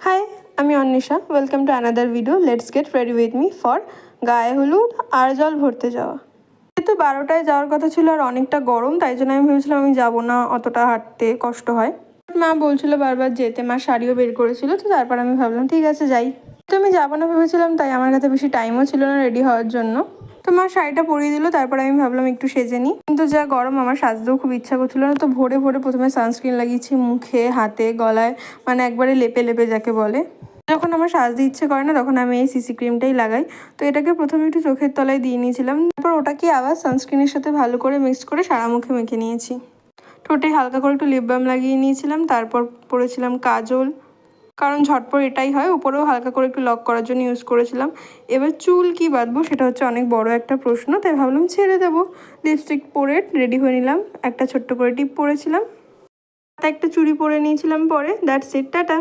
High, আমি Anwesha. Welcome to another video. Let's get ready with me for গায়ে হলুদ আর জল ভরতে যাওয়া। যেহেতু 12টায় যাওয়ার কথা ছিল আর অনেকটা গরম, তাই জন্য আমি ভেবেছিলাম আমি যাবো না, অতটা হাঁটতে কষ্ট হয়। মা বলছিল বারবার যেতে, মা শাড়িও বের করেছিল, তো তারপর আমি ভাবলাম ঠিক আছে যাই। তো আমি যাবো না ভেবেছিলাম, তাই আমার কাছে বেশি টাইমও ছিল না রেডি হওয়ার জন্য। তো মা শাড়িটা পরিয়ে দিল, তারপর আমি ভাবলাম একটু সেজে নিই। কিন্তু যা গরম, আমার সাজতেও খুব ইচ্ছা করছিল না। তো ভোরে ভোরে প্রথমে সানস্ক্রিন লাগিয়েছি মুখে, হাতে, গলায়, মানে একবারে লেপে লেপে যাকে বলে। যখন আমার সাজতে ইচ্ছে করে না তখন আমি এই সিসি ক্রিমটাই লাগাই। তো এটাকে প্রথমে একটু চোখের তলায় দিয়ে নিয়েছিলাম, তারপর ওটাকে আবার সানস্ক্রিনের সাথে ভালো করে মিক্স করে সারা মুখে মেখে নিয়েছি। ঠোঁটে হালকা করে একটু লিপ বাম লাগিয়ে নিয়েছিলাম, তারপর পরেছিলাম কাজল, কারণ ঝটপট এটাই হয়। উপরেও হালকা করে একটু লক করার জন্য ইউজ করেছিলাম। এবার চুল কি বাঁধবো সেটা হচ্ছে অনেক বড় একটা প্রশ্ন, তাই ভাবলাম ছেড়ে দেবো। লিপস্টিক পরে রেডি হয়ে নিলাম, একটা ছোট্ট করে টিপ পরেছিলাম, একটা চুড়ি পরে নিয়েছিলাম পরে। That's it, tata.